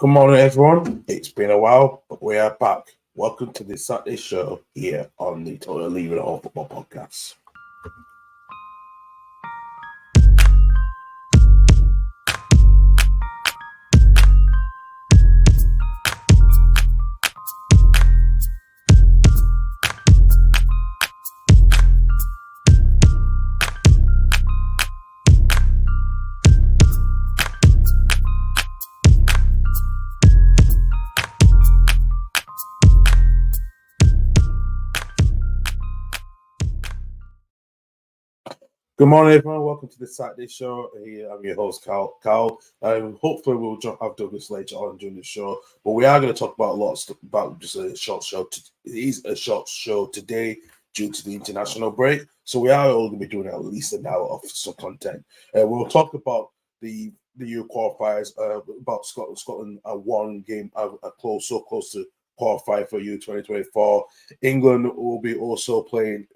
Good morning, everyone. It's been a while, but we are back. Welcome to this Saturday show here on the Total Leave It All Football Podcast. Good morning, everyone. Welcome to this Saturday show. I'm your host, Karl. Hopefully, we'll have Douglas later on during the show. But we are going to talk about a lot of stuff, about just a short show. It is a short show today due to the international break. So we are all going to be doing at least an hour of some content. We'll talk about the Euro qualifiers, about Scotland one game, so close to qualify for Euro 2024. England will be also playing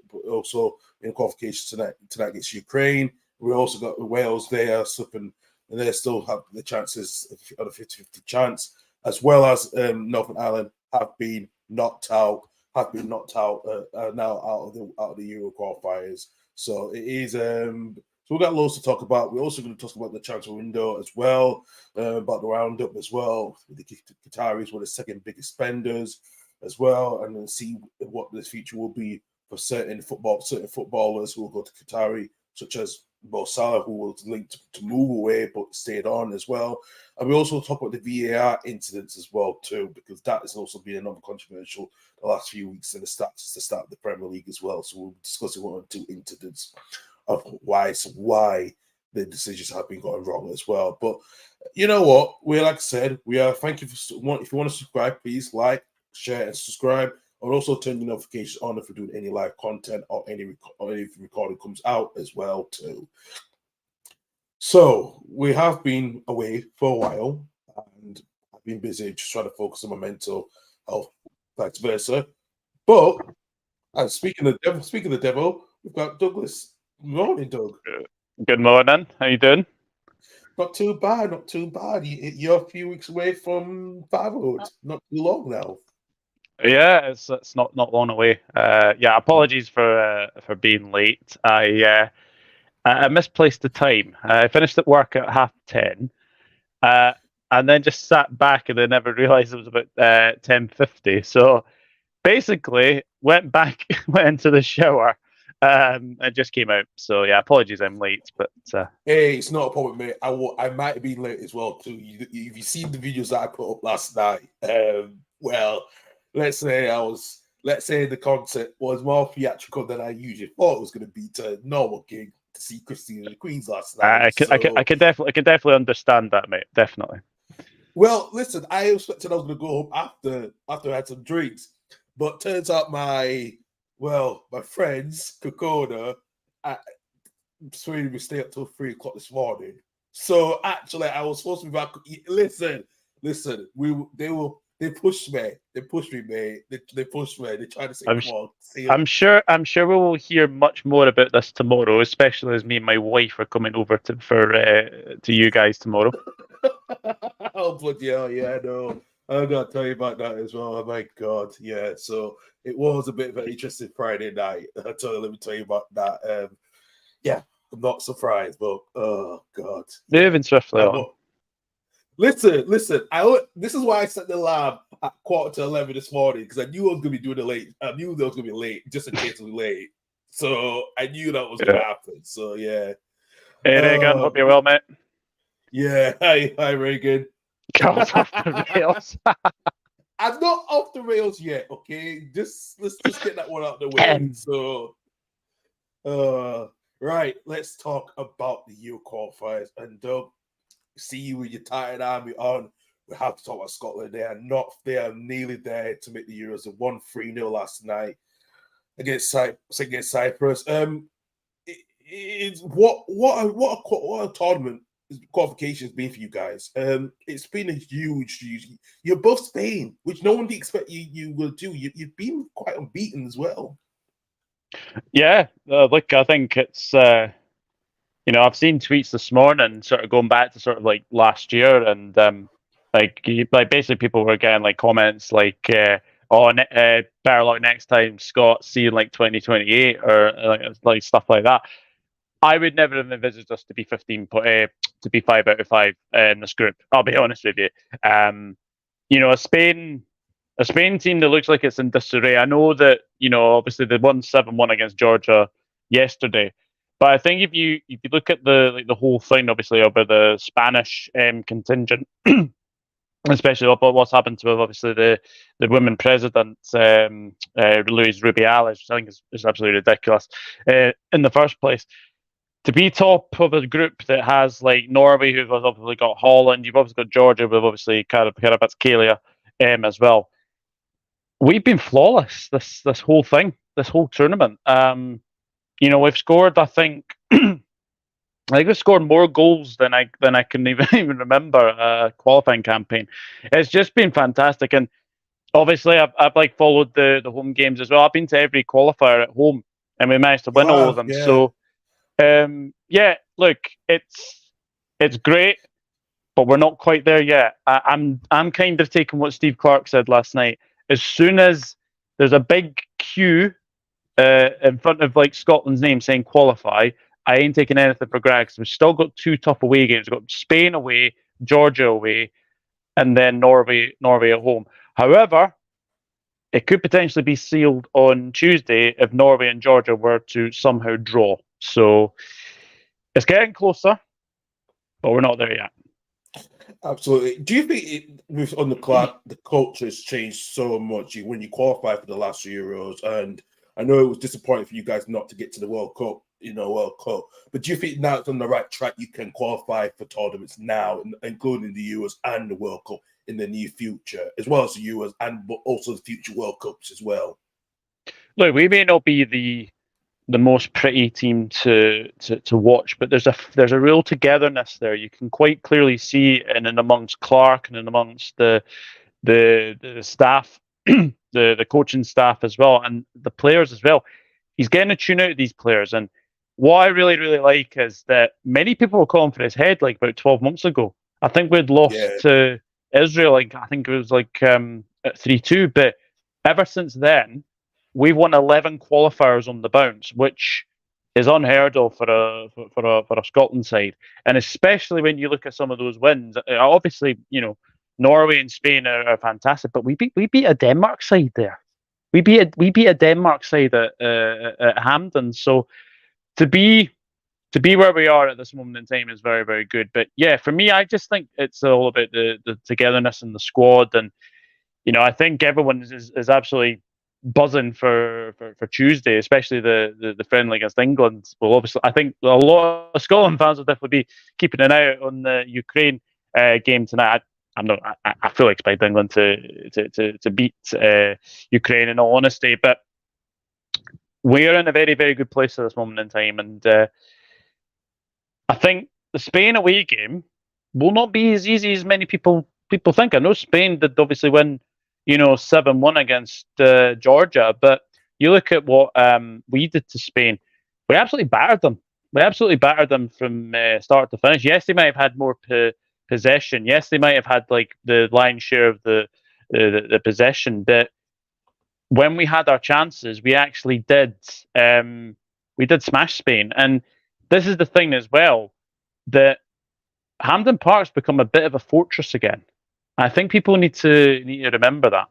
in qualifications tonight against Ukraine. We also got Wales there, and they still have the chances of a 50-50 chance, as well as Northern Ireland have been knocked out now out of the Euro qualifiers. So it is. So we've got loads to talk about. We're also going to talk about the transfer window as well, about the roundup as well. The Qataris were the second biggest spenders as well, and then see what the future will be for certain footballers who will go to Qatari, such as Mo Salah, who was linked to move away but stayed on as well. And we also talk about the VAR incidents as well too, because that has also been another controversial the last few weeks in the start of the Premier League as well. So we'll be discussing one or two incidents of why the decisions have been going wrong as well. But you know what? Like I said, we are. Thank you if you want to subscribe, please like, share, and subscribe. And also turn your notifications on if we're doing any live content or any recording comes out as well too. So we have been away for a while, and I've been busy just trying to focus on my mental health, vice versa. But speaking of the devil, we've got Douglas. Good morning, Doug. Good morning. How you doing? Not too bad. You're a few weeks away from fatherhood. Not too long now. Yeah, it's not long away. Apologies for being late. I misplaced the time. I finished at work at 10:30, and then just sat back and then never realised it was about 10:50. So basically, went into the shower. And just came out. So yeah, apologies, I'm late. But hey, it's not a problem, mate. I might have been late as well too. If you seen the videos that I put up last night, let's say the concert was more theatrical than I usually thought it was going to be to a normal gig to see Christine and the Queens last night. I can definitely understand that, mate. Definitely. Well, listen, I expected I was going to go home after I had some drinks, but turns out my friends, Kokona, we stay up till 3 o'clock this morning. So actually, I was supposed to be back. Listen. They pushed me. They pushed me, mate. They pushed me. They tried to say, "Come on." I'm sure we will hear much more about this tomorrow, especially as me and my wife are coming over to you guys tomorrow. Oh bloody hell! Yeah, I know. I'm gonna tell you about that as well. Oh my god, yeah. So it was a bit of an interesting Friday night. Let me tell you about that. Yeah, I'm not surprised, but oh god, moving swiftly on. Listen. This is why I set the alarm at 11:15 this morning, because I knew I was gonna be doing it late. I knew that was gonna be late, just in case it was late. So I knew that was gonna happen. So yeah. Hey Reagan, hope you're well, mate. Yeah, hi Reagan. Off the rails. I'm not off the rails yet, okay? Let's just get that one out of the way. So right, let's talk about the Euro qualifiers. And Doug, see you with your tired army on. We have to talk about Scotland. They are nearly there to make the Euros. They won 3-0 last night against Cyprus. What a tournament qualifications been for you guys. It's been a huge. You're both Spain, which no one did expect you will do. You've been quite unbeaten as well. Yeah, look, I think it's I've seen tweets this morning, sort of going back to sort of like last year, and Like basically people were getting like comments like, better luck next time, Scott. See you in like 2028 or like stuff like that. I would never have envisaged us to be 5 out of 5 in this group. I'll be honest with you. A Spain team that looks like it's in disarray. I know that obviously they won 7-1 against Georgia yesterday, but I think if you look at the whole thing, obviously about the Spanish contingent, especially what's happened to obviously the women president, Luis Rubiales, which I think is absolutely ridiculous in the first place. To be top of a group that has like Norway, who've obviously got Holland, you've obviously got Georgia with obviously Karabatskelia as well. We've been flawless this whole thing, this whole tournament. We've scored, I think we've scored more goals than I can even remember a qualifying campaign. It's just been fantastic, and obviously I've like followed the home games as well. I've been to every qualifier at home, and we managed to win all of them. Yeah. So. Look, it's great, but we're not quite there yet. I'm kind of taking what Steve Clark said last night. As soon as there's a big queue in front of like Scotland's name saying qualify, I ain't taking anything for granted. We've still got 2 tough away games. We've got Spain away, Georgia away, and then Norway at home. However, it could potentially be sealed on Tuesday if Norway and Georgia were to somehow draw. So it's getting closer, but we're not there yet. Absolutely. Do you think the culture has changed so much when you qualify for the last Euros? And I know it was disappointing for you guys not to get to the World Cup, but do you think now it's on the right track? You can qualify for tournaments now, including the Euros and the World Cup in the near future, as well as the Euros but also the future World Cups as well. Look, we may not be the most pretty team to watch, but there's a real togetherness there. You can quite clearly see in amongst Clark and in amongst the staff, the coaching staff as well, and the players as well. He's getting a tune out of these players, and what I really, really like is that many people were calling for his head like about 12 months ago. I think we'd lost to Israel, like I think it was like at 3-2, but ever since then, we've won 11 qualifiers on the bounce, which is unheard of for a Scotland side, and especially when you look at some of those wins. Obviously, Norway and Spain are fantastic, but we beat a Denmark side there. We beat a Denmark side at Hampden. So to be where we are at this moment in time is very, very good. But yeah, for me, I just think it's all about the togetherness in the squad, and I think everyone is absolutely buzzing for Tuesday, especially the friendly against England. Well, obviously, I think a lot of Scotland fans will definitely be keeping an eye out on the Ukraine game tonight. I fully expect England to beat Ukraine, in all honesty, but we are in a very, very good place at this moment in time, and I think the Spain away game will not be as easy as many people think. I know Spain did obviously win 7-1 against Georgia, but you look at what we did to Spain. We absolutely battered them. We absolutely battered them from start to finish. Yes, they might have had more possession. Yes, they might have had like the lion's share of the possession, but when we had our chances, we actually did smash Spain. And this is the thing as well, that Hampden Park's become a bit of a fortress again. I think people need to remember that.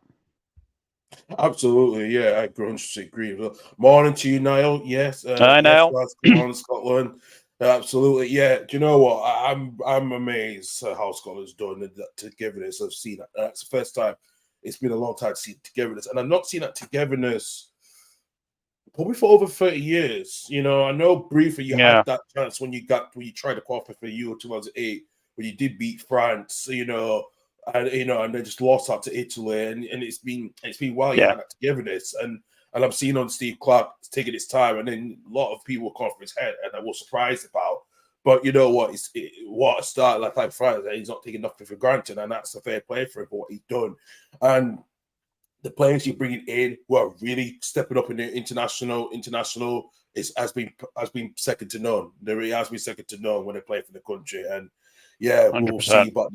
Absolutely, yeah, I 100% agree. Morning to you, Niall. Yes, Hi, Niall. Come on, Scotland. Absolutely, yeah. Do you know what? I'm amazed at how Scotland's done that togetherness. I've seen that. That's the first time. It's been a long time to see togetherness, and I've not seen that togetherness probably for over 30 years. I know briefly you had that chance when you tried to qualify for Euro 2008 when you did beat France. And they just lost out to Italy, and it's been while you had that togetherness, and I'm seeing on Steve Clark taking his time, and then a lot of people were calling for his head, and I was surprised about. But you know what? What a start like France. He's not taking nothing for granted, and that's a fair play for him for what he's done. And the players you're bringing in who are really stepping up in the international has been second to none. There really has been second to none when they play for the country, and yeah, 100%. We'll see. But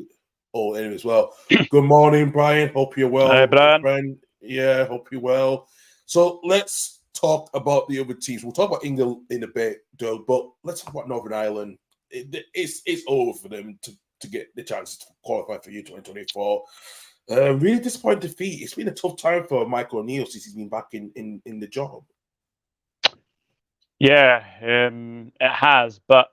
all in as well. Good morning, Brian. Hope you're well, Hi, Brian. friend. Yeah, hope you're well. So let's talk about the other teams. We'll talk about England in a bit, Doug, but let's talk about Northern Ireland. It's over for them to get the chance to qualify for U2024. Really disappointing defeat. It's been a tough time for Michael O'Neill since he's been back in the job. Yeah, it has, but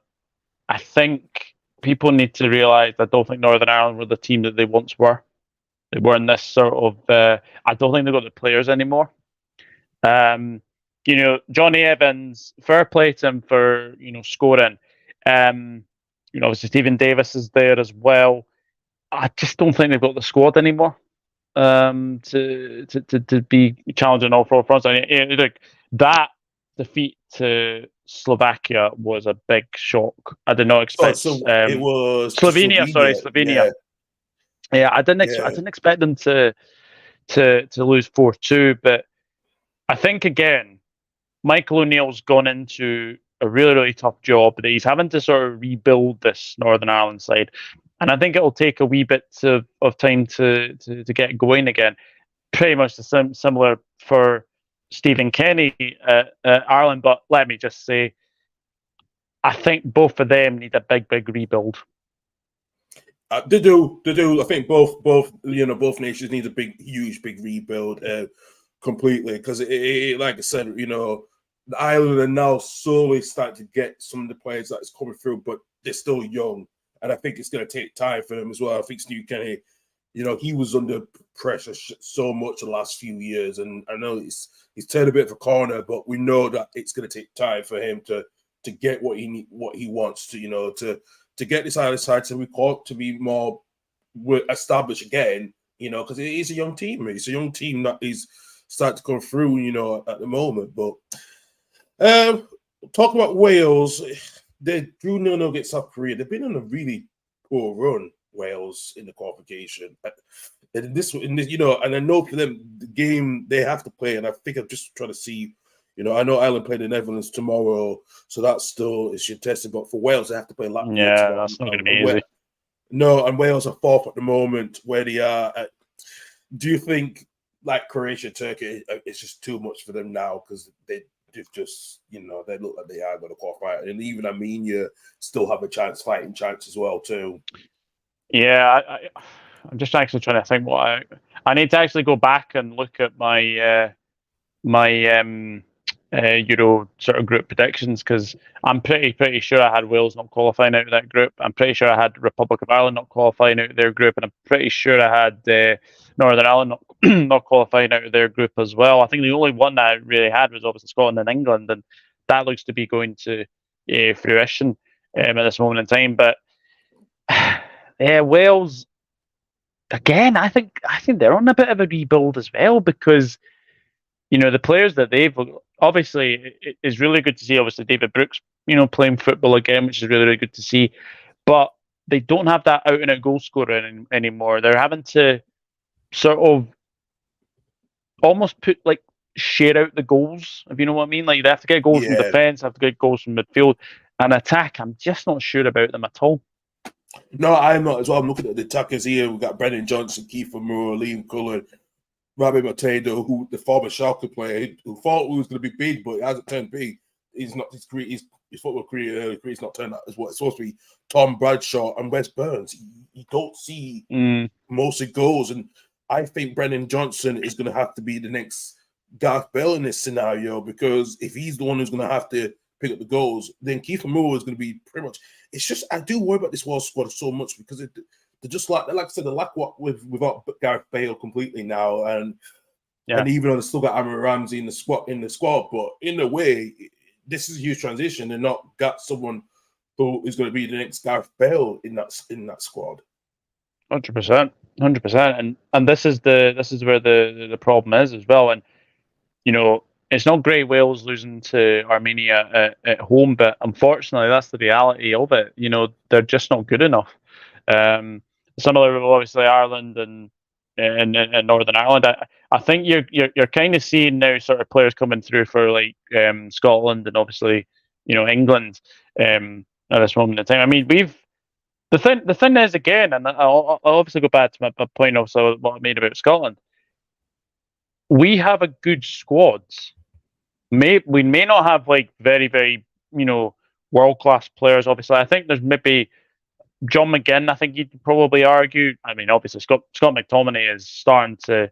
I think people need to realise I don't think Northern Ireland were the team that they once were. They were in this sort of. I don't think they've got the players anymore. Johnny Evans, fair play to him for scoring. Obviously Stephen Davis is there as well. I just don't think they've got the squad anymore to be challenging all four fronts. Like that defeat to Slovakia was a big shock. I did not expect. It was Slovenia. Sorry, Slovenia. Yeah, I didn't expect them to lose 4-2, but I think again, Michael O'Neill's gone into a really, really tough job that he's having to sort of rebuild this Northern Ireland side. And I think it'll take a wee bit of time to get going again. Pretty much the similar for Stephen Kenny at Ireland. But let me just say, I think both of them need a big, big rebuild. They do. I think both nations need a huge rebuild completely because like I said, Ireland are now slowly starting to get some of the players that's coming through, but they're still young, and I think it's going to take time for them as well. I think Steve Kenny, he was under pressure so much the last few years, and I know he's turned a bit of a corner, but we know that it's going to take time for him to get what he wants to get this Irish side to be more established again, because it is a young team. It's a young team that is starting to come through, at the moment. But talk about Wales. They drew 0-0 against South Korea. They've been on a really poor run, Wales, in the qualification. And and I know for them, the game they have to play, and I think I'm just trying to see. I know Ireland play the Netherlands tomorrow, so that's still is your testing. But for Wales, they have to play Latvia. Yeah, that's not going to be easy. No, and Wales are fourth at the moment where they are. Do you think, like Croatia, Turkey, it's just too much for them now because they've just, they look like they are going to qualify, and even Armenia still have a fighting chance as well too. Yeah, I'm just actually trying to think what I need to actually go back and look at my Euro sort of group predictions because I'm pretty sure I had Wales not qualifying out of that group. I'm pretty sure I had Republic of Ireland not qualifying out of their group, and I'm pretty sure I had Northern Ireland not qualifying out of their group as well. I think the only one that I really had was obviously Scotland and England, and that looks to be going to fruition at this moment in time. But Wales again, I think they're on a bit of a rebuild as well because. The players that they've obviously it is really good to see. Obviously, David Brooks, playing football again, which is really, really good to see. But they don't have that out and out goal scorer anymore. They're having to sort of almost share out the goals, if you know what I mean. Like they have to get goals from defence, have to get goals from midfield, and attack. I'm just not sure about them at all. No, I'm not as well. I'm looking at the attackers here. We've got Brendan Johnson, Kiefer Moore, Liam Cullen. Rabbi Matado, who the former Schalke player, who thought he was going to be big, but it hasn't turned big. He's not his football career has not turned out as what it's supposed to be. Tom Bradshaw and Wes Burns. You don't see mostly goals, and I think Brendan Johnson is going to have to be the next Gareth Bale in this scenario because if he's the one who's going to have to pick up the goals, then Kiefer Moore is going to be pretty much. It's just I do worry about this World squad so much because they're just like I said, they lack what without Gareth Bale completely now, and even though they still got Aaron Ramsey in the squad, but in a way, this is a huge transition. They're not got someone who is going to be the next Gareth Bale in that squad. 100%, and this is where the problem is as well, and it's not great Wales losing to Armenia at home, but unfortunately that's the reality of it. They're just not good enough. Similar, obviously, Ireland and Northern Ireland. I think you're kind of seeing now sort of players coming through for like Scotland and obviously England at this moment in time. I mean, The thing is, again, and I'll obviously go back to my point also what I made about Scotland. We have a good squad. We may not have like very, very, world class players. Obviously, I think there's maybe John McGinn. I think you'd probably argue. I mean, obviously Scott McTominay is starting to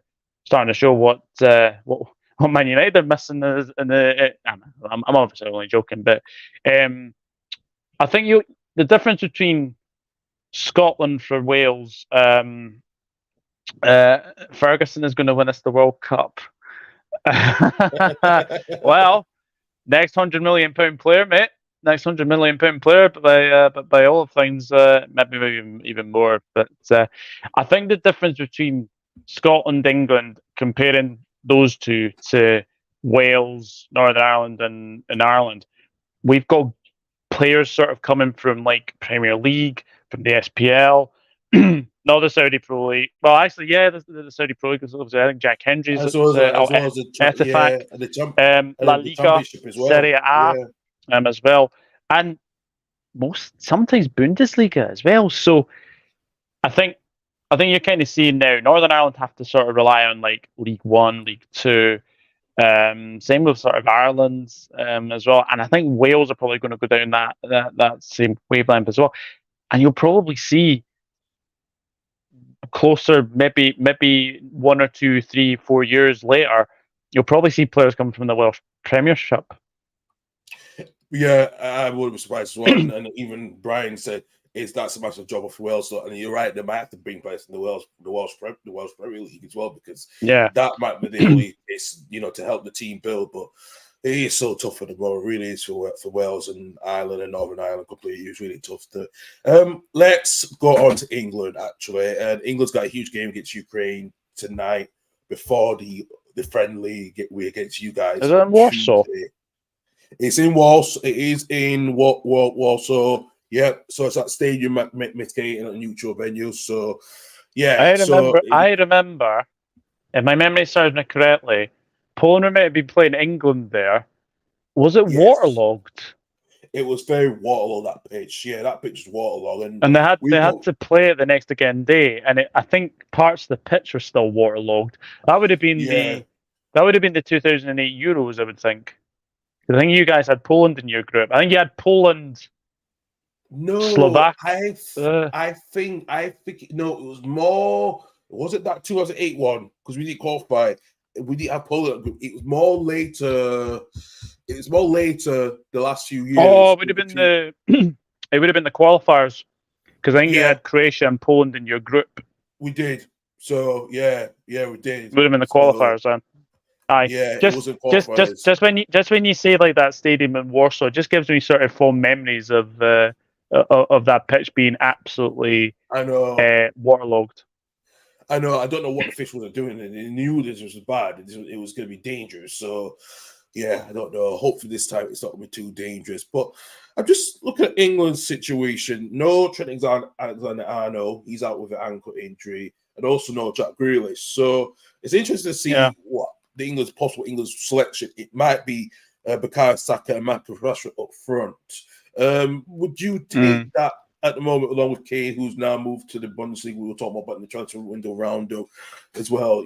show what Man United are missing in the. I'm obviously only joking, but I think the difference between Scotland for Wales. Ferguson is going to win us the World Cup. Well, next £100 million player, mate. Next £100 million player, but by all things, maybe even more. But I think the difference between Scotland, England, comparing those two to Wales, Northern Ireland, and Ireland, we've got players sort of coming from like Premier League, from the SPL. Not the Saudi Pro League. Well, actually, yeah, the Saudi Pro League, because obviously I think Jack Hendry's as well as La the Liga, championship as well. Serie A, as well, and sometimes Bundesliga as well. So I think you're kind of seeing now Northern Ireland have to sort of rely on like League One, League Two. Same with sort of Ireland as well, and I think Wales are probably going to go down that same wavelength as well, and you'll probably see closer, maybe 1 or 2, 3, 4 years later, you'll probably see players come from the Welsh Premiership. Yeah, I wouldn't be surprised as well. and even Brian said that's a massive job for Wales. So, and you're right, they might have to bring players in the Welsh Premier League as well, because that might be the only place, to help the team build. But it is so tough for them. It really is for Wales and Ireland and Northern Ireland completely. It's really tough. Let's go on to England, actually. And England's got a huge game against Ukraine tonight before the friendly against you guys. Is it in Warsaw? It's in Warsaw. It is in Warsaw. Yeah. So it's at Stadium mitigating a neutral venue. So, yeah. I remember, if my memory serves me correctly, Poland were meant to be playing England there. Was it waterlogged? It was very waterlogged, that pitch. Yeah, that pitch was waterlogged, and they had to play it the next again day. And I think parts of the pitch were still waterlogged. That would have been the 2008 Euros, I would think. I think you guys had Poland in your group. I think you had Poland. No, Slovakia. I think no. It was more. Was it that 2008 one? Because we didn't qualify. We didn't have Poland. It was more later. It was more later. The last few years. Oh, it would have been it would have been the qualifiers, because I think you had Croatia and Poland in your group. We did. So yeah, we did. It would have been the qualifiers then. Aye. Yeah, just when you say like that stadium in Warsaw, it just gives me sort of fond memories of that pitch being absolutely waterlogged. I know. I don't know what the officials are doing. They knew this was bad. It was going to be dangerous. So, yeah, I don't know. Hopefully this time it's not going to be too dangerous. But I'm just looking at England's situation. No Trent Alexander-Arnold. He's out with an ankle injury. And also no Jack Grealish. So it's interesting to see what the possible England's selection. It might be Bukayo Saka and Marcus Rashford up front. Would you take that at the moment, along with Kane, who's now moved to the Bundesliga? We were talking about in the transfer window roundup as well.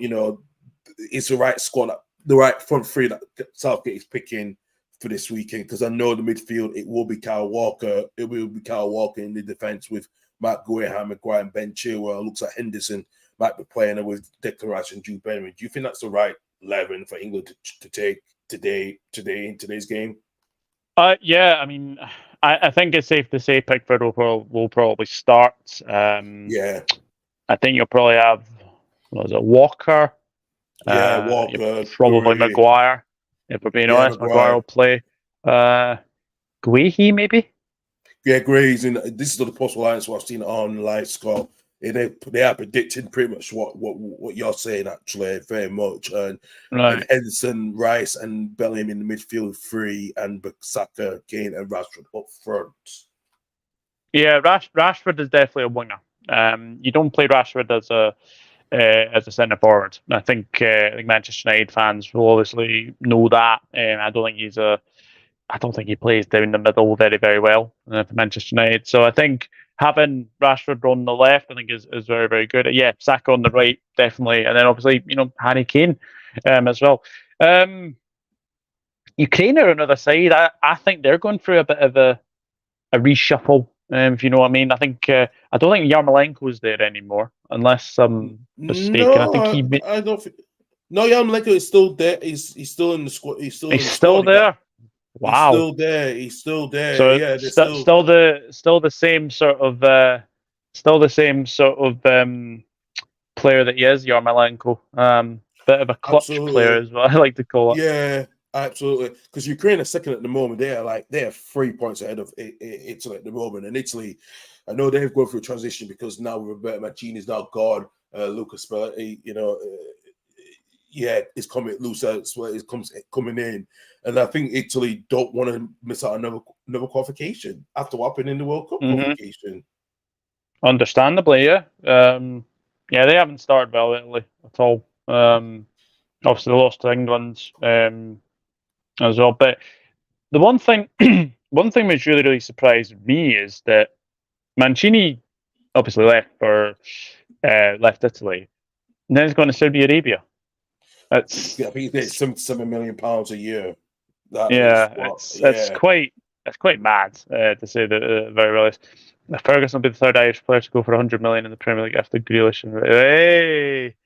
It's the right squad, the right front three that Southgate is picking for this weekend. Because I know the midfield, it will be Kyle Walker. It will be Kyle Walker in the defence with Matt Guehin, Maguire, and Ben Chilwell. It looks like Henderson might be playing with Declan Rice and Jude Bellingham. Do you think that's the right 11 for England to take today in today's game? Yeah, I mean, I think it's safe to say Pickford will probably start. I think you'll probably have Walker. Walker. Probably Maguire. If we're being honest, Maguire will play. Guehi maybe. Yeah, Gray's in. This is the possible answer I've seen on live score. They are predicting pretty much what you're saying, actually, very much. And Henderson, Rice, and Bellingham in the midfield three, and Saka, Kane, and Rashford up front. Yeah, Rashford is definitely a winger. You don't play Rashford as a centre forward. I think Manchester United fans will obviously know that. I don't think he plays down the middle very, very well for Manchester United. So I think having Rashford on the left, I think is very, very good. Yeah, Saka on the right, definitely, and then obviously Harry Kane as well. Ukraine are another side. I think they're going through a bit of a reshuffle. If you know what I mean. I think I don't think Yarmolenko's there anymore, unless I'm mistaken. I think I don't think. No, Yarmolenko is still there. He's still in the squad. He's still in the still squad. there. Wow. He's still there. So Yeah, still the same sort of player that he is, Yarmolenko. Bit of a clutch player as well. I like to call it. Yeah, absolutely. Because Ukraine are second at the moment. They're 3 points ahead of Italy at the moment. And Italy, I know they've gone through a transition because now Roberto Mancini's now gone. Lucas Spalletti, it's coming loose as well. It comes coming in, and I think Italy don't want to miss out another qualification after what happened in the World Cup qualification. Understandably, yeah. They haven't started well, Italy, at all. Obviously, they lost to England as well. But the one thing which really, really surprised me is that Mancini obviously left Italy, and then he's going to Saudi Arabia. I think he gets £77 million a year. It's quite mad to say the very least. Ferguson will be the third Irish player to go for 100 million in the Premier League after Grealish. Hey.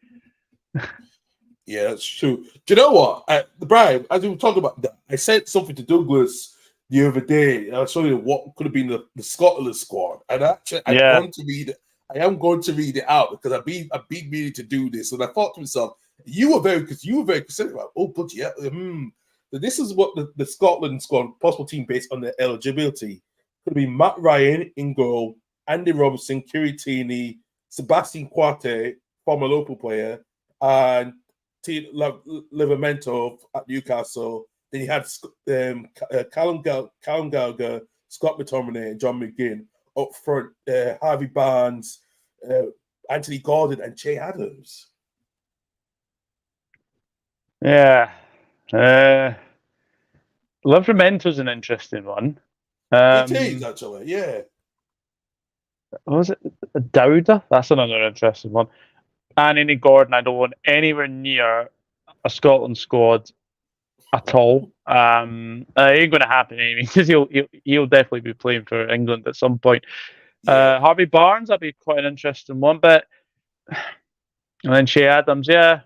Yeah, that's true. Do you know what, Brian? As we were talking about that, I said something to Douglas the other day. I was showing you what could have been the Scotland squad, and actually, I'm going to read it. I am going to read it out because I've been meaning to do this, and I thought to myself, you were very concerned about. Oh, but yeah, So this is what the Scotland squad possible team based on their eligibility could be: Matt Ryan in goal, Andy Robertson, Kiritini, Sebastian Coate, former local player, and Livramento at Newcastle. Then you had Callum Gallagher, Scott McTominay, and John McGinn up front. Harvey Barnes, Anthony Gordon, and Che Adams. Yeah, Livramento's an interesting one. It is actually, yeah. What was it Dowda? That's another interesting one. Anthony Gordon, I don't want anywhere near a Scotland squad at all. Ain't going to happen anyway because he'll definitely be playing for England at some point. Yeah. Harvey Barnes, that'd be quite an interesting one, but and then Che Adams, yeah.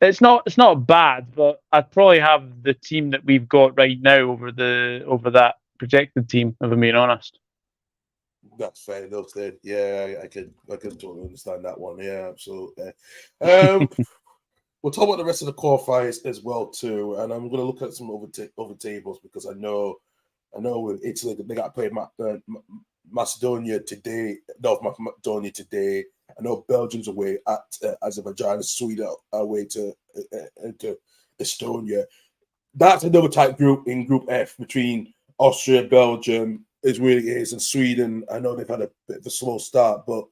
It's not bad, but I'd probably have the team that we've got right now over that projected team, if I'm being honest. That's fair enough then. Yeah, I can totally understand that one. Yeah, absolutely. We'll talk about the rest of the qualifiers as well too, and I'm going to look at some other tables because I know with Italy they got to play Macedonia today, North Macedonia today. I know Belgium's away at Azerbaijan, Sweden away to Estonia. That's another tight group in Group F between Austria, Belgium, it really is, and Sweden. I know they've had a bit of a slow start, but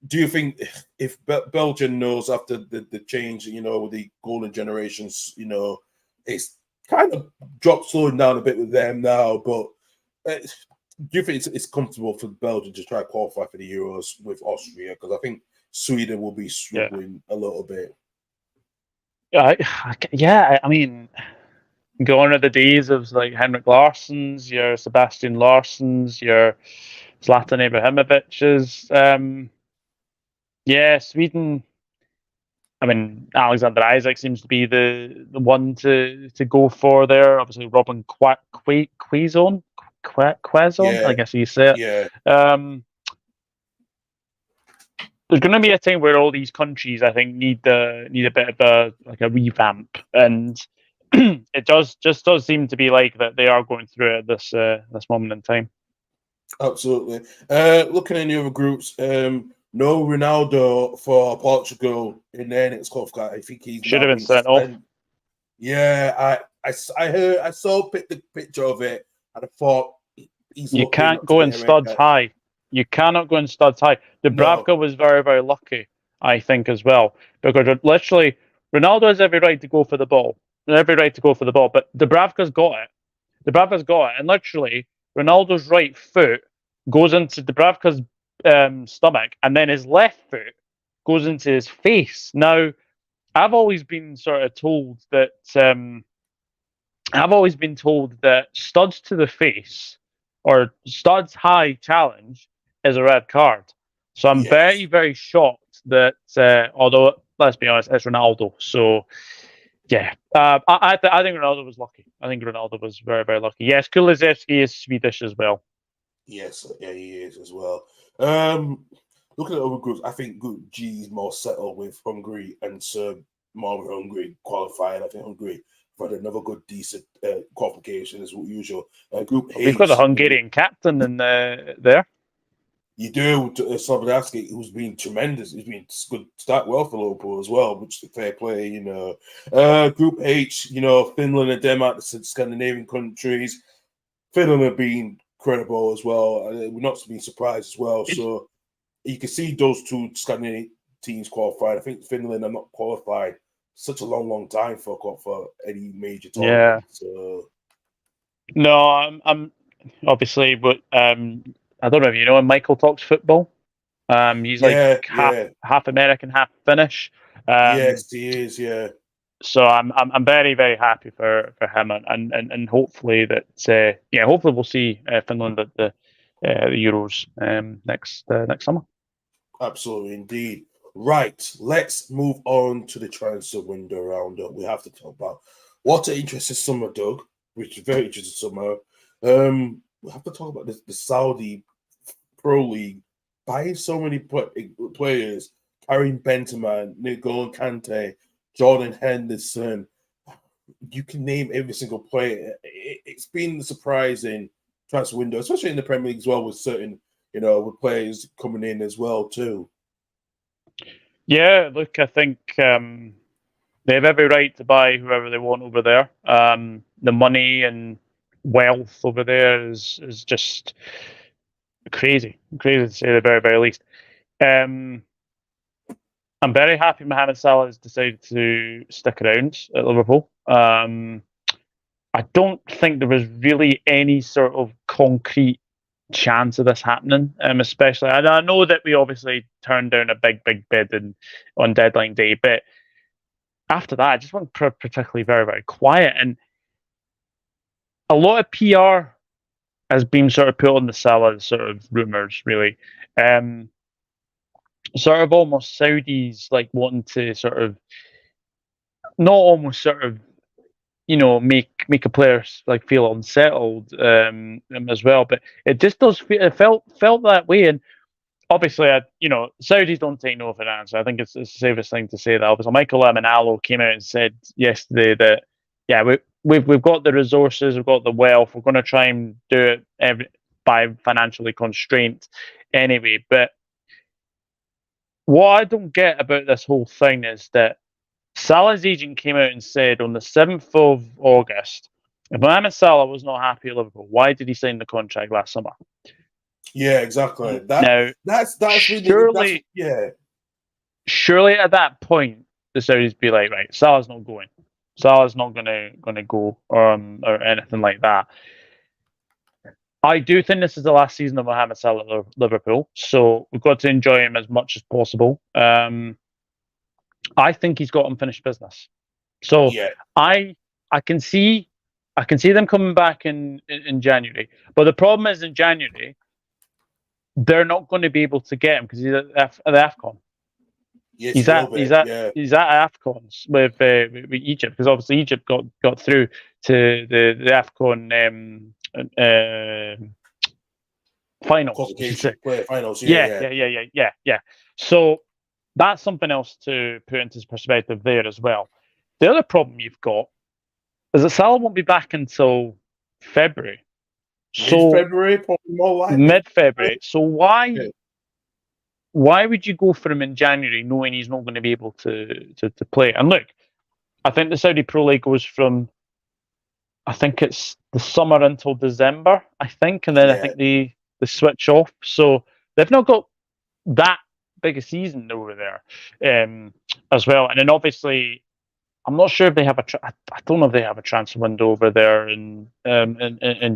do you think if Belgium knows after the change, with the golden generations, it's kind of slowing down a bit with them now, but do you think it's comfortable for Belgium to try to qualify for the Euros with Austria? Because I think Sweden will be struggling a little bit. I mean, going to the days of like Henrik Larsson's, your Sebastian Larsson's, your Zlatan Ibrahimovic's. Sweden. I mean, Alexander Isaac seems to be the one to go for there. Obviously, Robin Quaison. I guess you say it. Yeah. There's going to be a time where all these countries, I think, need a bit of a revamp, and it does seem to be like that they are going through it this moment in time. Absolutely. Looking in the other groups, no Ronaldo for Portugal in their next qualifier. I think he should have been sent off. Yeah, I saw the picture of it, and I thought you can't go in studs high. You cannot go in studs high. Dubravka was very, very lucky, I think, as well, because literally Ronaldo has every right to go for the ball. But Dubravka's got it. And literally Ronaldo's right foot goes into Dubravka's stomach, and then his left foot goes into his face. Now, I've always been sort of told that studs to the face or studs high challenge is a red card. So I'm Yes. very, very shocked that although let's be honest, it's Ronaldo. So yeah, I think Ronaldo was lucky. I think Ronaldo was very, very lucky. Yes, Kulusevski is Swedish as well. Yes, yeah, he is as well. Looking at other groups, I think Group G is more settled with Hungary and Serb, more with Hungary qualifying. I think Hungary had another good, decent qualification as usual. Group We've got the H, Hungarian captain in there. you do Slobodowski, who's been tremendous. He's been good, start well for Liverpool as well, which is fair play, you know. Group H, you know, Finland and Denmark, the Scandinavian countries. Finland have been credible as well. We're not being surprised as well. So you can see those two Scandinavian teams qualified. I think Finland are not qualified such a long time for any major tournament. Yeah. So. No, I'm obviously, but I don't know if you know him. Michael talks football. He's like half American, half Finnish. Yes, he is. Yeah. So I'm very, very happy for him, and hopefully that hopefully we'll see Finland at the Euros next summer. Absolutely, indeed. Right, let's move on to the transfer window roundup. We have to talk about what an interesting summer, Doug, which is very interesting summer. We have to talk about the Saudi Pro League buying so many players, Karim Benzema, N'Golo Kante, Jordan Henderson. You can name every single player. It's been a surprising transfer window, especially in the Premier League as well, with certain, you know, with players coming in as well too. Yeah, look, I think they have every right to buy whoever they want over there. The money and wealth over there is just crazy to say the very, very least. I'm very happy Mohamed Salah has decided to stick around at Liverpool. I don't think there was really any sort of concrete chance of this happening, especially. And I know that we obviously turned down a big bid on deadline day, but after that, it just went particularly very, very quiet. And a lot of PR has been sort of put on the Salah sort of rumours, really. Sort of almost Saudis like wanting to sort of not almost sort of, you know, make a player like feel unsettled as well, but it just does feel, it felt that way. And obviously, you know, Saudis don't take no for an answer. I think it's the safest thing to say that. Obviously, Michael Laminalo came out and said yesterday that we've got the resources, we've got the wealth, we're going to try and do it by financially constraint anyway. But what I don't get about this whole thing is that Salah's agent came out and said on the 7th of August, if Mohamed Salah was not happy at Liverpool, why did he sign the contract last summer? Yeah, exactly. That's surely, surely at that point the Saudis be like, right, Salah's not going. Salah's not gonna go or anything like that. I do think this is the last season of Mohamed Salah at Liverpool, so we've got to enjoy him as much as possible. I think he's got unfinished business. So I can see them coming back in January. But the problem is in January, they're not going to be able to get him because he's at the AFCON. Yes, he's at AFCONs with Egypt, because obviously Egypt got through to the AFCON finals. Finals. Yeah. So that's something else to put into perspective there as well. The other problem you've got is that Salah won't be back until February. Mid-February, probably more likely. Mid-February. So why would you go for him in January knowing he's not going to be able to play? And look, I think the Saudi Pro League goes from, I think it's the summer until December, I think, and then I think they switch off. So they've not got that big a season over there as well. And then obviously I'm not sure if they have I don't know if they have a transfer window over there in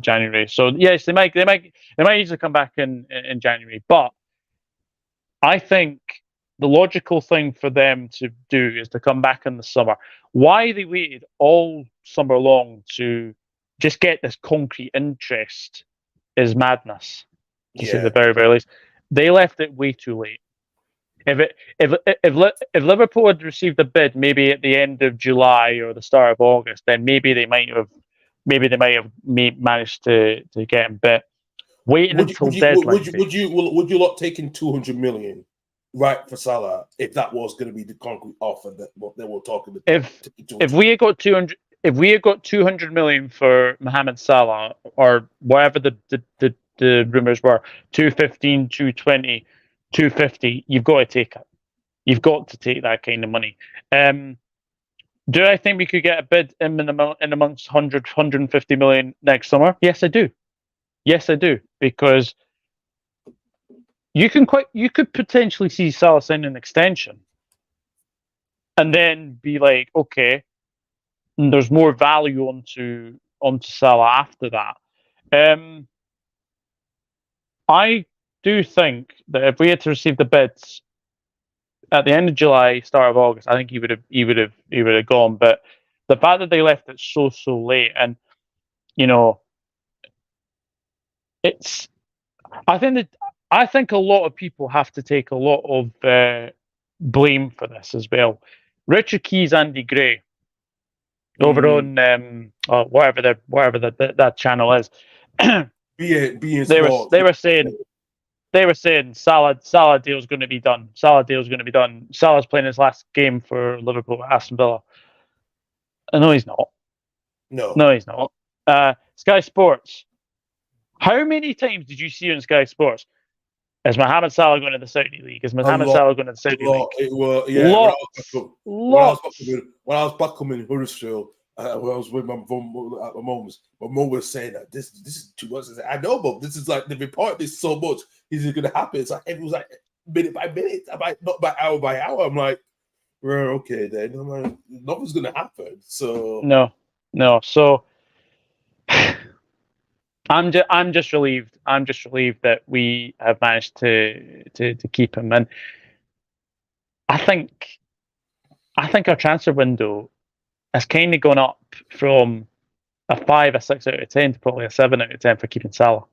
January. So yes, they might easily come back in January. But I think the logical thing for them to do is to come back in the summer. Why they waited all summer long to just get this concrete interest is madness, to say the Yeah. very, very least. They left it way too late. If Liverpool had received a bid maybe at the end of July or the start of August, then maybe they might have managed to get him. But waiting Would you until would you deadline day, would you lot taking 200 million right for Salah if that was going to be the concrete offer that what they were talking about? if we had got 200 million for Mohamed Salah or whatever the rumors were, 215, 220, 250, you've got to take it. You've got to take that kind of money. Do I think we could get a bid in amongst 100, 150 million next summer? Yes, I do. Yes, I do. Because you could potentially see Salah sign an extension and then be like, okay, there's more value onto Salah after that. I do think that if we had to receive the bids at the end of July, start of August, I think he would have gone. But the fact that they left it so late, and you know, it's I think a lot of people have to take a lot of blame for this as well. Richard Keys, Andy Gray, over on whatever that channel is. Being they were smart. they were saying Salah deal's going to be done. Salah deal's going to be done. Salah's playing his last game for Liverpool at Aston Villa. No, he's not. No, He's not. Sky Sports. How many times did you see on Sky Sports? Is Mohamed Salah going to the Saudi League? Is Mohamed Salah going to the Saudi League? It was, yeah. Lots. When I was back home in Huddersfield, when I was with my mum was saying that this is too much. I said, I know, but this is like they report this so much. Is it going to happen? It's like it was like minute by minute, not by hour. I'm like, well, okay, then I'm like, nothing's going to happen. So no. So I'm just relieved. I'm just relieved that we have managed to keep him. And I think our transfer window has kind of gone up from a 5, a 6 out of 10 to probably a 7 out of 10 for keeping Salah.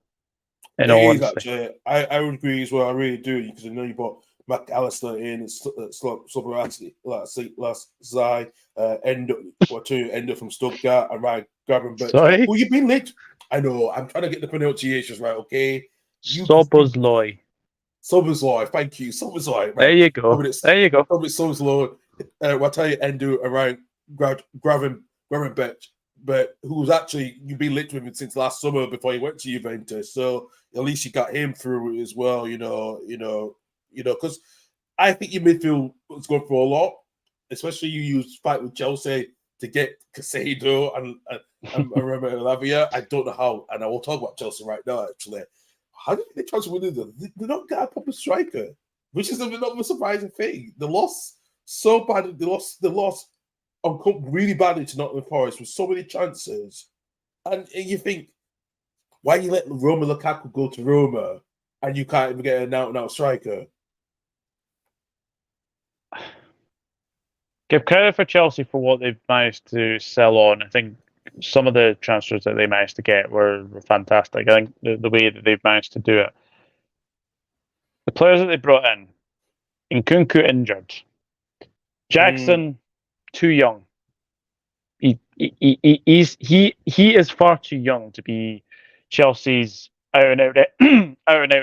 In all honesty, actually, I would agree as well. I really do because I know you brought McAllister in, last Zai, Ender from Stuttgart, and Ryan Gravenberch. Sorry, who you been late? I know. I'm trying to get the pronunciations right. Okay, Szoboszlai. Szoboszlai. Thank you, Szoboszlai. Right. There you go. There you go. Szoboszlai. I'll tell you, Ender and Ryan Gravenberch. But who's actually you've been linked with him since last summer before he went to Juventus, so at least you got him through as well. Because I think your midfield was going for a lot, especially you used fight with Chelsea to get Casado and Rema Lavia. I don't know how, and I will talk about Chelsea right now. Actually, how did they transfer them? They don't get a proper striker, which is not a surprising thing. They lost so bad. They lost. Really badly to Nottingham Forest with so many chances, and you think, why you let Roma Lukaku go to Roma and you can't even get an out-and-out striker? Give credit for Chelsea for what they've managed to sell on. I think some of the transfers that they managed to get were fantastic. I think the way that they've managed to do it. The players that they brought in, Nkunku injured, Jackson too young. He is far too young to be Chelsea's out and out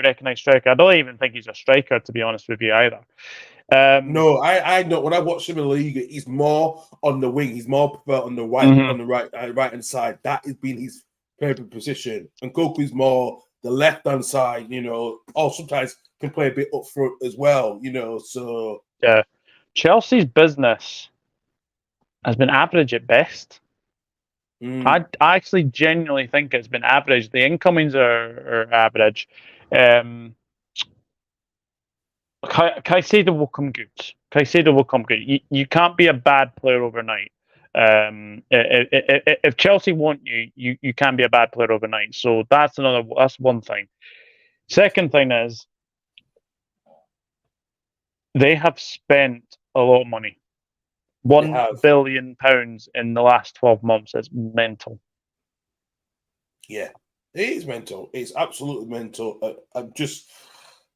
recognised striker. I don't even think he's a striker, to be honest with you, either. No, I know. When I watch him in the league, he's more on the wing. He's more preferred on the right hand side. That has been his favorite position. And Goku's more the left hand side. Or sometimes can play a bit up front as well. So yeah, Chelsea's business has been average at best. I actually genuinely think it's been average. The incomings are average. Caicedo will come good. You can't be a bad player overnight. If Chelsea want you, you can be a bad player overnight. So that's one thing. Second thing is they have spent a lot of money. They have. £1 billion in the last 12 months. It's mental. Yeah, it is mental. It's absolutely mental. I'm just,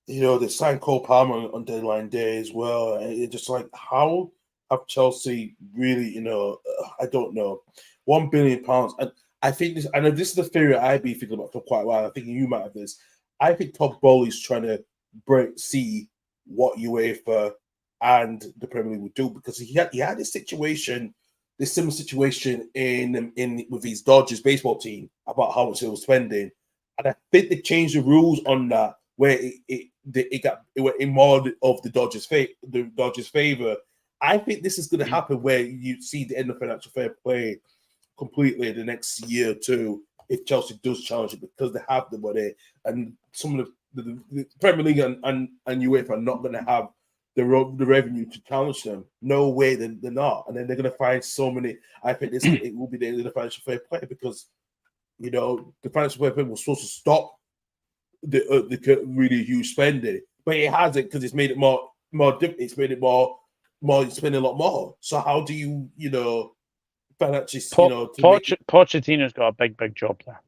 they signed Cole Palmer on deadline day as well. And it's just like, how have Chelsea really, I don't know, £1 billion. And I think this, I know this is the theory I've been thinking about for quite a while. I think you might have this. I think Todd Bowley's trying to see what UEFA and the Premier League would do, because he had this similar situation in with his Dodgers baseball team about how much they were spending, and I think they changed the rules on that where it went in more of the Dodgers' favor. I think this is going to happen where you see the end of financial fair play completely the next year or two if Chelsea does challenge it, because they have the money, and some of the Premier League and UEFA are not going to have the revenue to challenge them. No way, they're not. And then they're going to find so many. I think it will be the end of the financial fair play, because the financial fair play was supposed to stop the really huge spending, but it hasn't, because it's made it more difficult. It's made it more spending a lot more. So how do you financially Pochettino's got a big job there.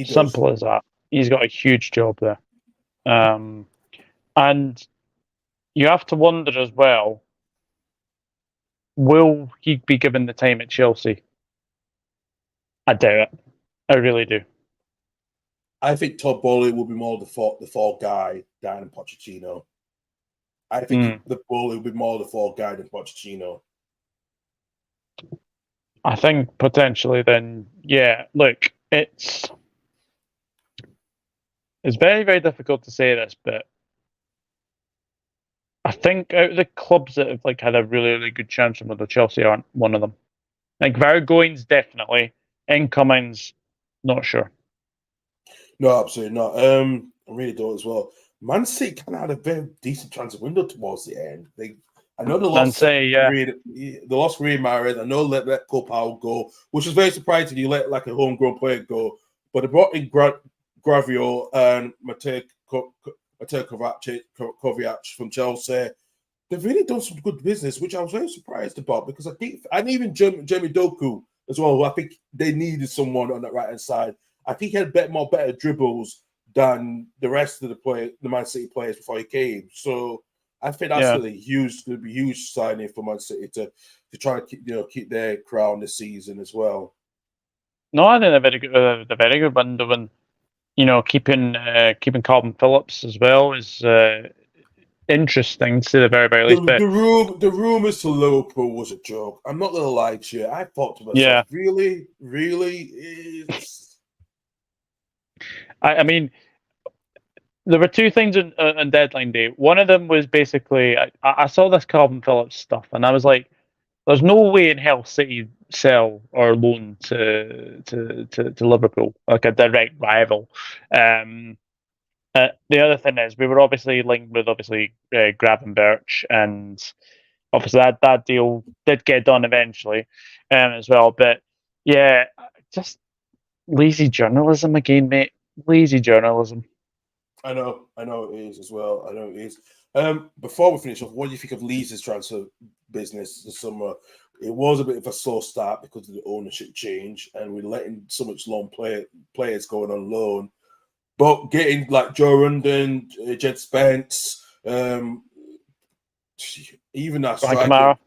Simple as that. He's got a huge job there, and you have to wonder as well, will he be given the time at Chelsea? I doubt it. I really do. I think Todd Bowley will be more the fall guy than Pochettino. I think the Bowley will be more the fall guy than Pochettino. I think potentially then, yeah, look, it's very, very difficult to say this, but I think out of the clubs that have had a really, really good chance of it, Chelsea aren't one of them. Vergoing's definitely. Incoming's not sure. No, absolutely not. I really don't as well. Man City kind of had a very decent transfer window towards the end. I know they lost they lost Riyad Mahrez. I know let Cole Palmer go, which is very surprising. You let a homegrown player go, but they brought in Gravio and Mateo Kovacic from Chelsea. They've really done some good business, which I was very surprised about, because I think, and even Jeremy Doku as well, who I think they needed someone on that right hand side. I think he had better dribbles than the rest of the Man City players before he came. So I think that's going to be huge signing for Man City to try and keep their crown this season as well. No, I think they're very good window, and keeping Calvin Phillips as well is interesting to the very, very least. The rumors to Liverpool was a joke. I'm not going to lie to you. I thought to myself, really. I mean, there were two things on deadline day. One of them was basically I saw this Calvin Phillips stuff, and I was like, "There's no way in hell City sell or loan to Liverpool, like a direct rival." The other thing is, we were obviously linked with Gravenberch, and obviously that deal did get done eventually, as well. But yeah, just lazy journalism again, mate. Lazy journalism. I know it is as well. I know it is. Before we finish off, what do you think of Leeds' transfer business this summer? It was a bit of a slow start because of the ownership change, and we're letting so much players going on loan. But getting Joe Rundon, Jed Spence, even that striker,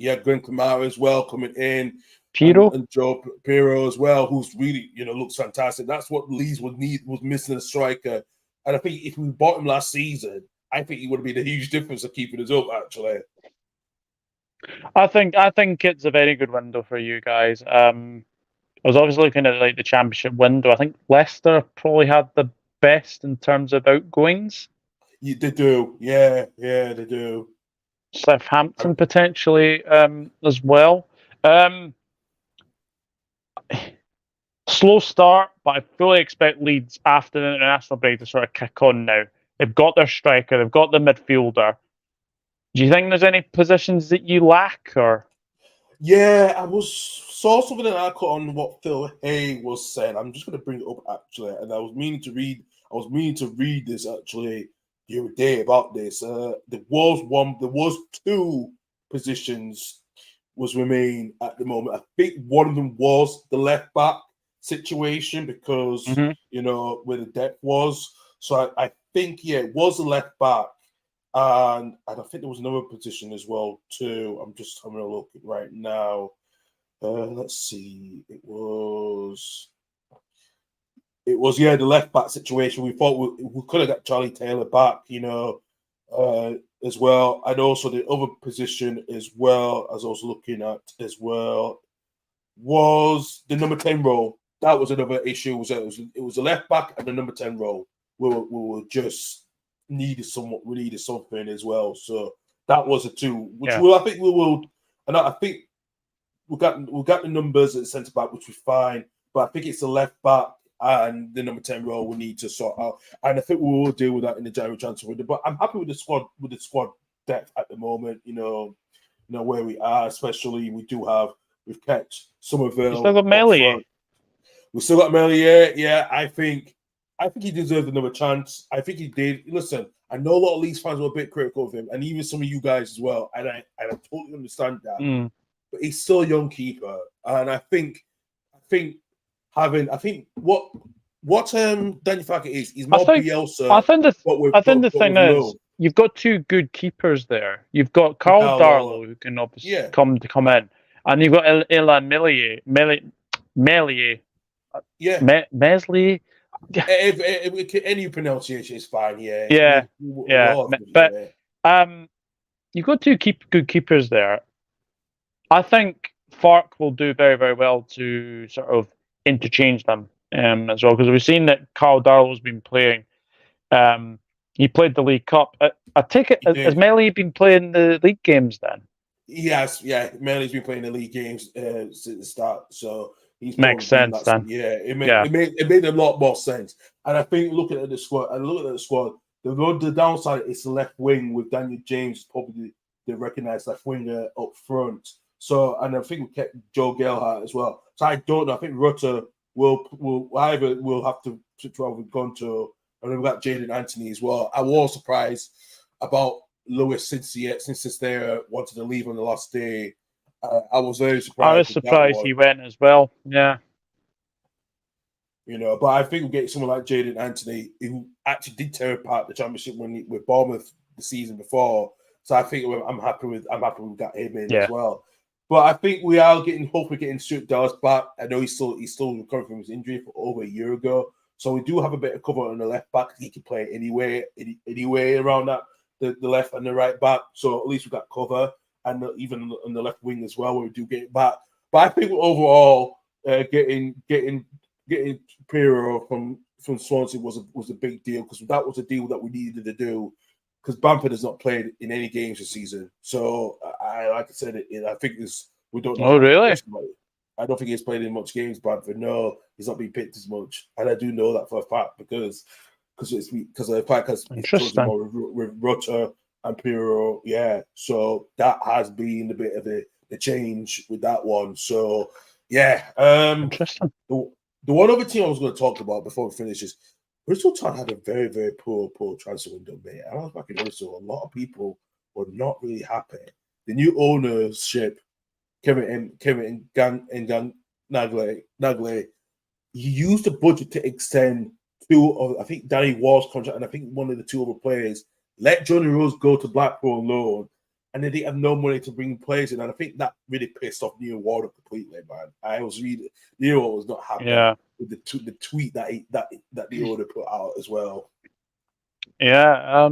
Glenn Kamara as well coming in, and Joe Pirro as well, who's really looks fantastic. That's what Leeds was missing, a striker. And I think if we bought him last season, I think he would have been a huge difference of keeping us up. Actually, I think it's a very good window for you guys. I was obviously looking at the championship window. I think Leicester probably had the best in terms of outgoings. Yeah, they do. Yeah, they do. Southampton potentially as well. Slow start, but I fully expect Leeds after the international break to sort of kick on now. They've got their striker, they've got the midfielder. Do you think there's any positions that you lack, or? Yeah, I saw something that I caught on what Phil Hay was saying. I'm just going to bring it up actually, and I was meaning to read. I was meaning to read this actually the other day about this. There was two positions was remain at the moment. I think one of them was the left back situation because Mm-hmm. where the depth was. So I think it was the left back. And I think there was another position as well too. I'm just having a look right now. Let's see. It was the left back situation. We thought we could have got Charlie Taylor back, as well. And also the other position as well, as I was looking at as well, was the number 10 role. That was another issue. It was a left back and the number 10 role. We were just needed something as well. So that was a two, which I think we will. And I think we got the numbers at the centre back, which was fine. But I think it's the left back and the number 10 role we need to sort out. And I think we will deal with that in the January transfer window. But I'm happy with the squad depth at the moment. Where we are, especially we've kept Somerville. You still got Mellier. We still got Mellier. Yeah, I think he deserved another chance. I think he did. Listen, I know a lot of Leeds fans were a bit critical of him, and even some of you guys as well. And I totally understand that. Mm. But he's still a young keeper, and I think what Danny Farke is, he's more Bielsa. I think the thing is, you've got two good keepers there. You've got Karl Darlow, who can obviously come in, and you've got Ilan Meslier. Yeah, Meslier. If any pronunciation is fine. Yeah. But you've got two good keepers there. I think Farke will do very, very well to sort of interchange them as well, because we've seen that Karl Darlow's been playing. He played the League Cup. I take it, has Melly been playing the league games then? Yes, yeah. Melly's been playing the league games since the start, so he's makes sense then. Yeah, it made a lot more sense. And I think looking at the squad, the downside is the left wing with Daniel James, probably the recognised left winger up front. So, and I think we kept Joe Gelhardt as well. So I don't know. I think Rutter will have to travel with Gonto, and we've got Jaden Anthony as well. I was surprised about Lewis since they wanted to leave on the last day. I was very surprised. I was surprised he went as well. Yeah. But I think we get someone like Jaden Anthony, who actually did tear apart the championship with Bournemouth the season before. So I think I'm happy we got him in as well. But I think we are hopefully getting Stuart Dallas back. I know he's still recovering from his injury for over a year ago. So we do have a bit of cover on the left back. He can play anyway around that, the left and the right back. So at least we've got cover, and even on the left wing as well, where we do get it back. But I think overall, getting Pirro from Swansea was a big deal, because that was a deal that we needed to do, because Bamford has not played in any games this season. So like I said, I think we don't know. Oh, really? I don't think he's played in much games, Bamford. No, he's not been picked as much, and I do know that for a fact because of the fact because with Rutter and Pirro. Yeah, so that has been a bit of the change with that one. So yeah, interesting. The one other team I was going to talk about before we finish is Bristol Town had a very, very poor transfer window, mate. I was back in Bristol. A lot of people were not really happy. The new ownership, Kevin and Nagley, he used the budget to extend two of, I think, Danny Ward's contract, and I think one of the two other players, let Johnny Rose go to Blackpool on loan, and they didn't have no money to bring players in. And I think that really pissed off Neil Ward completely, man. I was reading, Neil was not happy with the tweet that the owner put out as well. Yeah,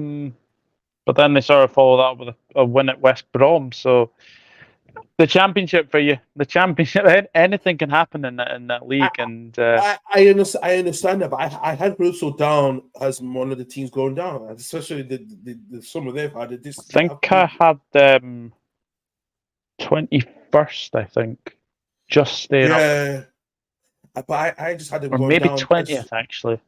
but then they sort of followed that with a win at West Brom. So the championship for you, anything can happen in that league. I understand that, but I had Bristol down as one of the teams going down, especially the some of them had this. I think I had 21st. I think just staying up. Yeah, but I just had them going maybe down. 20th actually.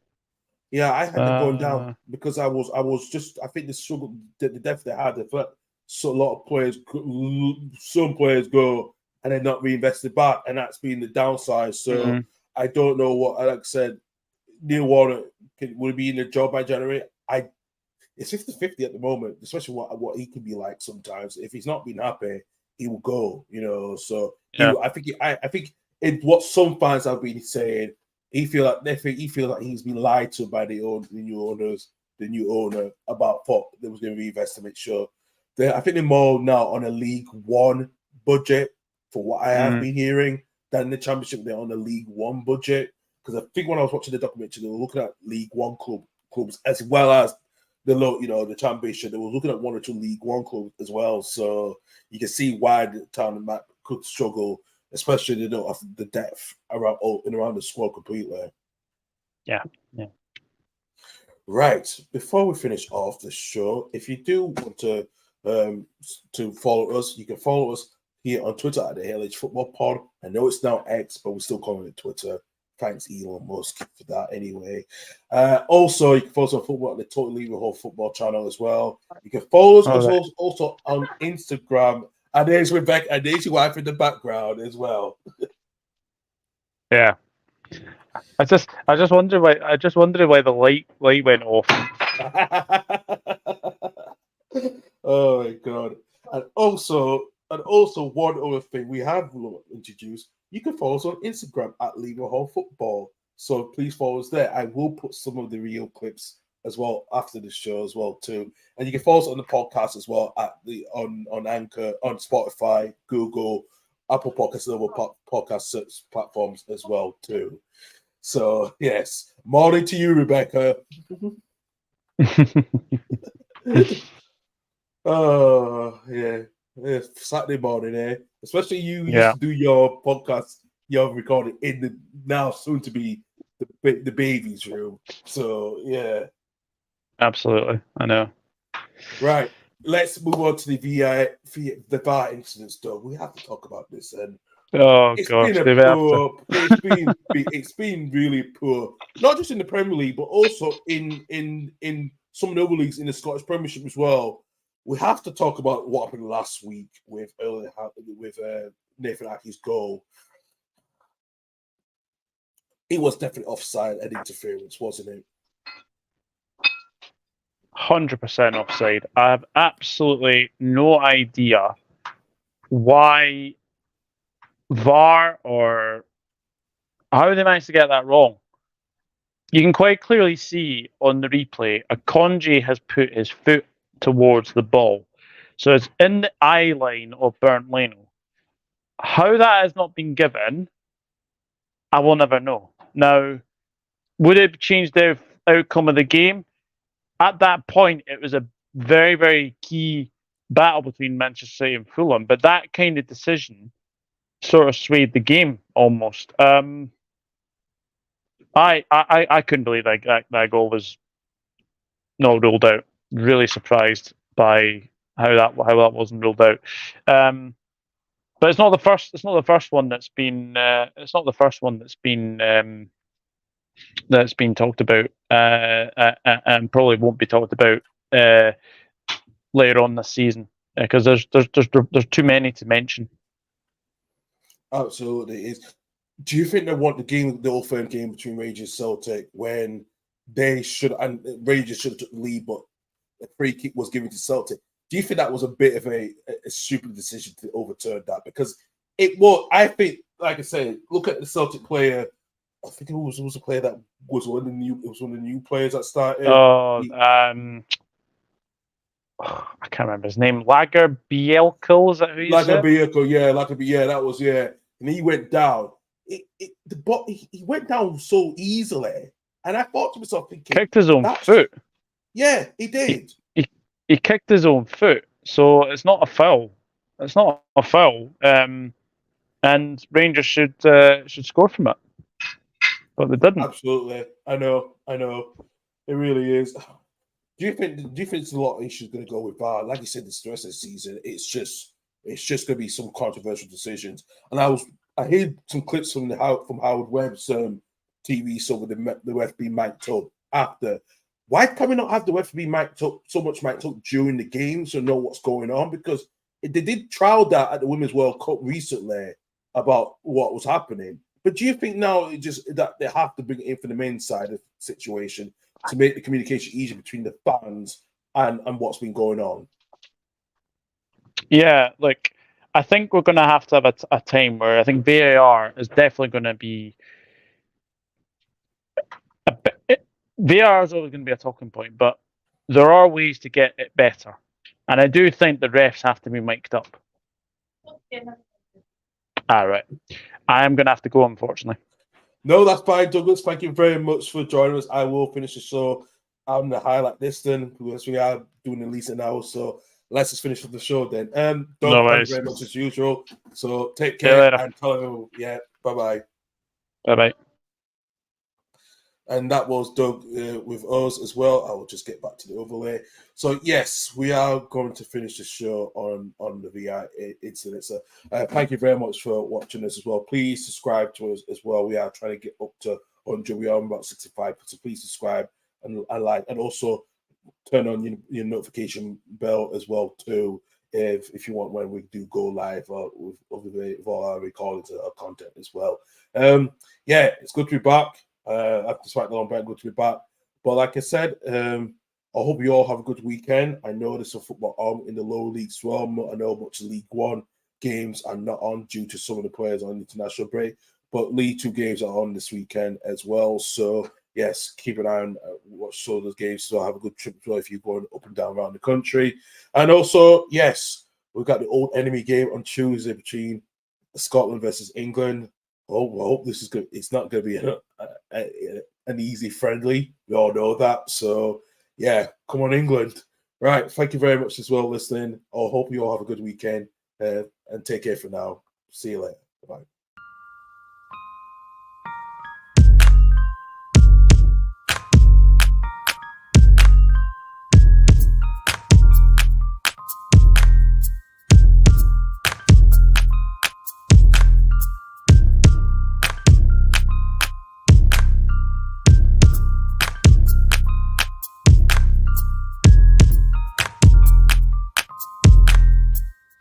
Yeah, I had them going down because I was just. I think the struggle, the depth they had. So a lot of players, some players go, and then not reinvested back, and that's been the downside. So I don't know what, like I said, Neil Warner will be in the job by January. It's 50-50 at the moment, especially what he can be like sometimes. If he's not been happy, he will go, So I think it's what some fans have been saying. He feels like he's been lied to by the new owner about thought there was going to be invest to make sure. I think they're more now on a League One budget, for what I have been hearing, than the Championship. They're on a League One budget, because I think when I was watching the documentary, they were looking at League One clubs as well as the Championship. They were looking at 1 or 2 League One clubs as well. So you can see why the Town and Mac could struggle, especially they don't have the depth around the squad completely. Yeah. Right. Before we finish off the show, if you do want to follow us, you can follow us here on Twitter at the LH Football Pod. I know it's now X, but we're still calling it Twitter. Thanks, Elon Musk, for that anyway. Also, you can follow us on football at the Total Lever Hall Football channel as well. You can follow us also on Instagram. And there's Rebecca, and there's your wife in the background as well. Yeah. I just wonder why the light went off. Oh my god. And also one other thing we have introduced, you can follow us on Instagram at Lever Hall Football. So please follow us there. I will put some of the real clips as well after the show as well too. And you can follow us on the podcast as well on Anchor, on Spotify, Google, Apple Podcasts, and other podcast platforms as well too. So yes, morning to you, Rebecca. Oh yeah, Saturday morning, Especially you used to do your podcast, you're recording in the now soon to be the baby's room. So yeah, absolutely, I know. Right, let's move on to the VAR incidents. Though we have to talk about this, and it's been really poor, not just in the Premier League, but also in some of the other leagues in the Scottish Premiership as well. We have to talk about what happened last week with Nathan Ake's goal. It was definitely offside and interference, wasn't it? 100% offside. I have absolutely no idea why VAR or how they managed to get that wrong. You can quite clearly see on the replay, Akonji has put his foot towards the ball. So it's in the eye line of Bernd Leno. How that has not been given, I will never know. Now, would it change the outcome of the game? At that point, it was a very, very key battle between Manchester City and Fulham, but that kind of decision sort of swayed the game almost. I couldn't believe that goal was not ruled out. Really surprised by how that wasn't ruled out. But it's not the first. It's not the first one that's been. It's not the first one that's been talked about, and probably won't be talked about later on this season, because there's too many to mention. Absolutely is. Do you think they want the Old Firm game between Rangers and Celtic when they should, and Rangers should have took the lead, but a free kick was given to Celtic? Do you think that was a bit of a stupid decision to overturn that? Because it was, I think, like I say, look at the Celtic player. I think it was a player that was one of the new players that started. I can't remember his name. Lager Bielko, is that who you said? Lager Bielko, that was, and he went down. He went down so easily, and I thought to myself, thinking, kicked his own foot. Yeah, he did. He kicked his own foot, so it's not a foul. It's not a foul, and Rangers should score from it, but they didn't. Absolutely, I know, it really is. Do you think there's a lot of issues going to go with VAR? Like you said, this rest of the season, it's just going to be some controversial decisions. And I heard some clips from Howard Webb's TV show with the ref being mic'd up after. Why can we not have the ref be so much mic'd up during the game so know what's going on? Because they did trial that at the Women's World Cup recently about what was happening. But do you think now that they have to bring it in for the men's side of the situation to make the communication easier between the fans and what's been going on? Yeah, like I think we're going to have a time where I think VAR is definitely going to be VAR is always going to be a talking point, but there are ways to get it better, and I do think the refs have to be mic'd up. All right, I am going to have to go, unfortunately. No, that's fine, Douglas. Thank you very much for joining us. I will finish the show. I'm going to highlight this then because we are doing at least an hour. So let's just finish with the show then. Doug, thank you very much as usual. So take care and tell everyone, bye-bye. Bye-bye. And that was Doug with us as well. I will just get back to the overlay. So yes, we are going to finish the show on the VI incident. So thank you very much for watching us as well. Please subscribe to us as well. We are trying to get up to 100. We are on about 65. So please subscribe and like, and also turn on your notification bell as well too. If you want when we do go live with all our recordings or content as well. It's good to be back. After quite a long break, good to be back. But like I said, I hope you all have a good weekend. I know there's some football on in the lower leagues as well. I know much League One games are not on due to some of the players on international break, but League Two games are on this weekend as well. So yes, keep an eye on watch some of those games. So have a good trip as well if you're going up and down around the country. And also, yes, we've got the old enemy game on Tuesday between Scotland versus England. I hope this is good. It's not going to be an easy friendly. We all know that. So, yeah, come on, England. Right. Thank you very much as well, listening. I hope you all have a good weekend and take care for now. See you later.